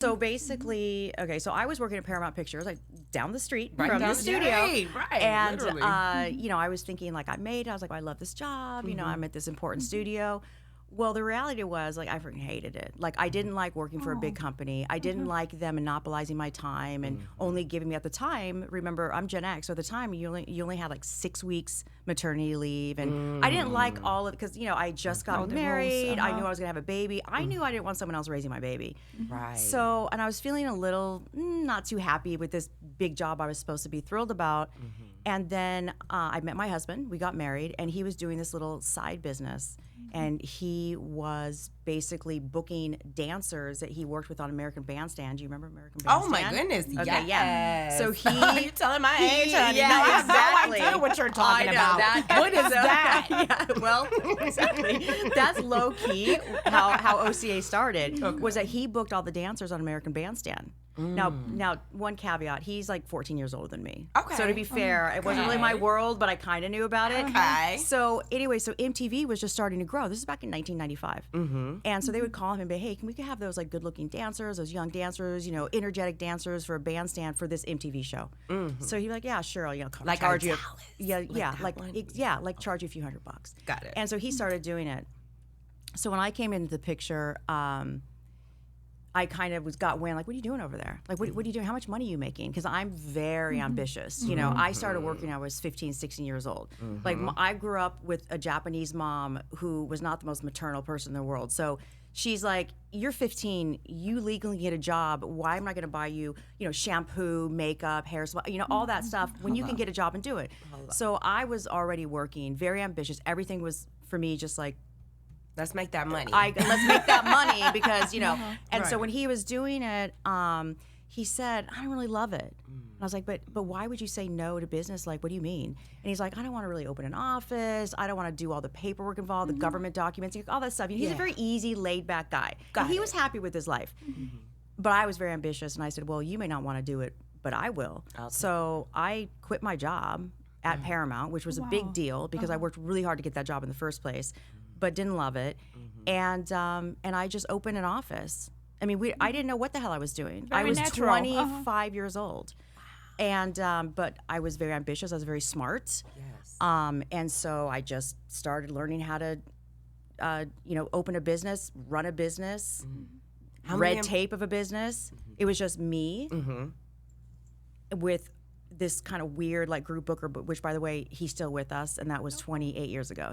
So basically, okay, so I was working at Paramount Pictures, like down the street Right from down the the studio. street, right, And, literally. you know, I was thinking, like, I was like, I love this job. You know, I'm at this important studio. Well, the reality was, like, I freaking hated it. Like, I didn't like working for a big company. I didn't like them monopolizing my time and only giving me, at the time, remember, I'm Gen X, so at the time, you only had like 6 weeks maternity leave. And I didn't like all of it because, you know, I just got the rules, married. I knew I was going to have a baby. I knew I didn't want someone else raising my baby. Right. So, and I was feeling a little not too happy with this big job I was supposed to be thrilled about. And then I met my husband, we got married, and he was doing this little side business. And he was basically booking dancers that he worked with on American Bandstand. Do you remember American Bandstand? Oh my goodness! Okay, yes. yeah. So You're telling my age, honey. Yeah, No, I have exactly. no idea what you're talking I know about. that. What is that? Yeah, well, exactly. That's low key how OCA started. Was that he booked all the dancers on American Bandstand. Now, one caveat: he's like 14 years older than me. Okay. So to be fair, it wasn't really my world, but I kind of knew about it. Okay. So anyway, so MTV was just starting to grow. This is back in 1995, and so they would call him and be, "Hey, can we have those like good-looking dancers, those young dancers, you know, energetic dancers for a bandstand for this MTV show?" So he'd be like, "Yeah, sure, I'll, you know, Like charge you." Dallas, Like charge you a few $100. Got it. And so he started doing it. So when I came into the picture, I kind of got wind, like, what are you doing over there? Like, what are you doing? How much money are you making? Because I'm very ambitious. You know, I started working when I was 15, 16 years old. Like, I grew up with a Japanese mom who was not the most maternal person in the world. So she's like, you're 15, you legally get a job. Why am I going to buy you, you know, shampoo, makeup, hair, you know, all that stuff when you can get a job and do it? So I was already working, very ambitious. Everything was, for me, just like, Let's make that money. let's make that money because, you know. And so Right. when he was doing it, he said, I don't really love it. And I was like, but why would you say no to business? Like, what do you mean? And he's like, I don't want to really open an office. I don't want to do all the paperwork involved, the government documents, all that stuff. He's a very easy, laid back guy. And he was happy with his life. But I was very ambitious, and I said, well, you may not want to do it, but I will. So I quit my job at Paramount, which was a big deal because I worked really hard to get that job in the first place, but didn't love it. And I just opened an office. I mean, I didn't know what the hell I was doing. I was natural. 25 years old. And, but I was very ambitious. I was very smart. Yes. And so I just started learning how to, you know, open a business, run a business, red tape of a business. It was just me with this kind of weird, like, group booker, which, by the way, he's still with us, and that was 28 years ago.